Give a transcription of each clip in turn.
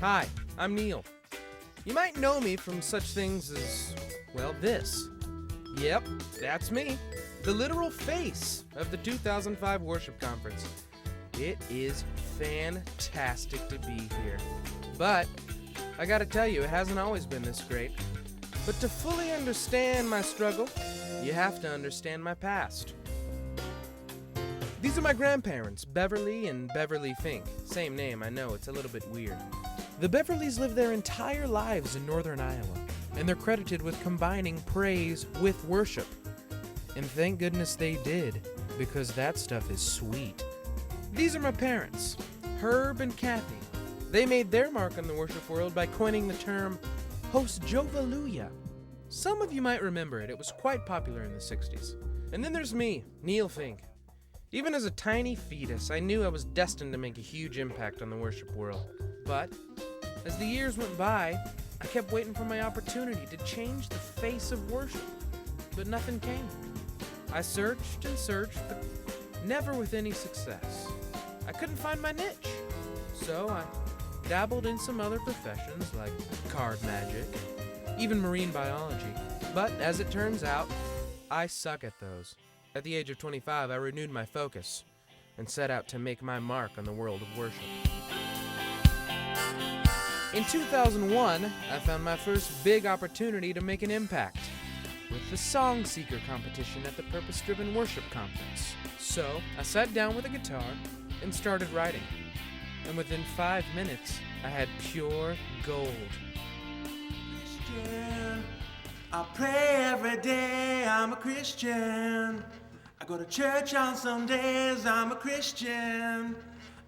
Hi, I'm Neil. You might know me from such things as, well, this. Yep, that's me. The literal face of the 2005 Worship Conference. It is fantastic to be here. But, I gotta tell you, it hasn't always been this great. But to fully understand my struggle, you have to understand my past. These are my grandparents, Beverly and Beverly Fink. Same name, I know, it's a little bit weird. The Beverleys lived their entire lives in northern Iowa, and they're credited with combining praise with worship. And thank goodness they did, because that stuff is sweet. These are my parents, Herb and Kathy. They made their mark on the worship world by coining the term post-jovaluja. Some of you might remember it was quite popular in the 60s. And then there's me, Neil Fink. Even as a tiny fetus, I knew I was destined to make a huge impact on the worship world. But as the years went by, I kept waiting for my opportunity to change the face of worship. But nothing came. I searched and searched, but never with any success. I couldn't find my niche. So I dabbled in some other professions like card magic, and even marine biology. But as it turns out, I suck at those. At the age of 25, I renewed my focus and set out to make my mark on the world of worship. In 2001, I found my first big opportunity to make an impact with the Song Seeker competition at the Purpose Driven Worship Conference. So, I sat down with a guitar and started writing. And within 5 minutes, I had pure gold. Christian, I pray every day, I'm a Christian. I go to church on Sundays, I'm a Christian.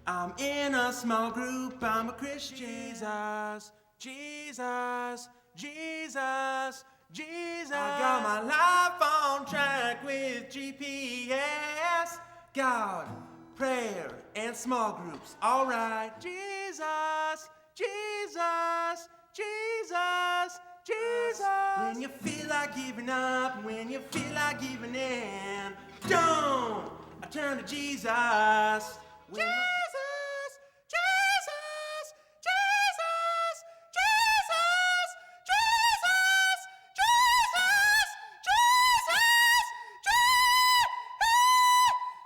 I'm in a small group, I'm a Christian. Jesus, Jesus, Jesus, Jesus. I got my life on track with GPS. God, prayer, and small groups, all right. Jesus, Jesus, Jesus, Jesus. When you feel like giving up, when you feel like giving in, don't I turn to Jesus. Jesus, Jesus, Jesus, Jesus, Jesus, Jesus,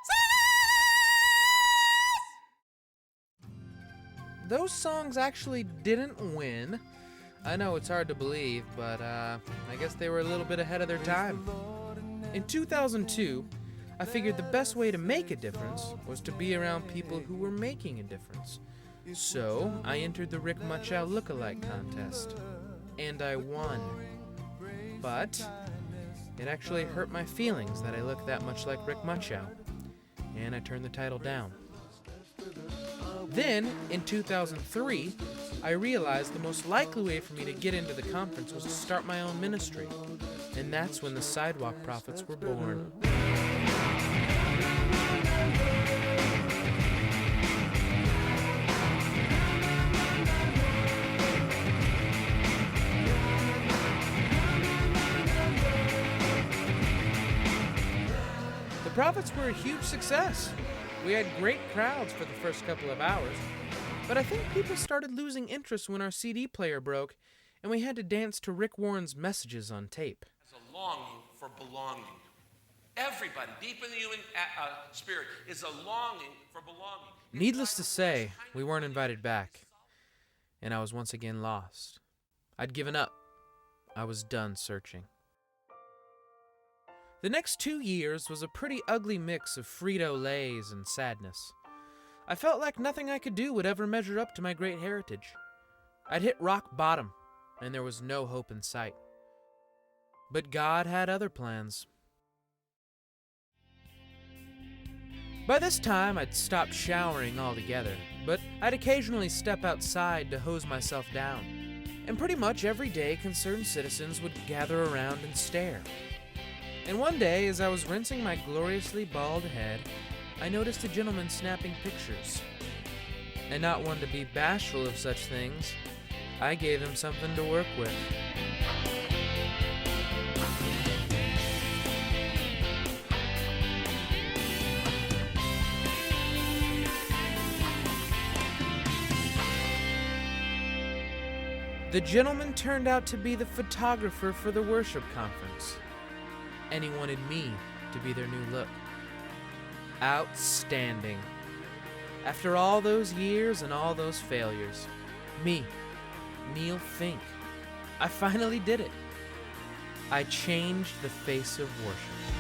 Jesus. Those songs actually didn't win. I know it's hard to believe, but I guess they were a little bit ahead of their time. In 2002, I figured the best way to make a difference was to be around people who were making a difference. So, I entered the Rick Muchow Lookalike Contest, and I won. But it actually hurt my feelings that I looked that much like Rick Muchow, and I turned the title down. Then, in 2003, I realized the most likely way for me to get into the conference was to start my own ministry, and that's when the Sidewalk Prophets were born. The Prophets were a huge success. We had great crowds for the first couple of hours, but I think people started losing interest when our CD player broke and we had to dance to Rick Warren's messages on tape. Has a longing for belonging. Everybody, deep in the human spirit, is a longing for belonging. Needless to say, we weren't invited back, and I was once again lost. I'd given up. I was done searching. The next 2 years was a pretty ugly mix of Frito-Lays and sadness. I felt like nothing I could do would ever measure up to my great heritage. I'd hit rock bottom, and there was no hope in sight. But God had other plans. By this time, I'd stopped showering altogether, but I'd occasionally step outside to hose myself down. And pretty much every day, concerned citizens would gather around and stare. And one day, as I was rinsing my gloriously bald head, I noticed a gentleman snapping pictures. And not one to be bashful of such things, I gave him something to work with. The gentleman turned out to be the photographer for the worship conference, and he wanted me to be their new look. Outstanding. After all those years and all those failures, me, Neil Fink, I finally did it. I changed the face of worship.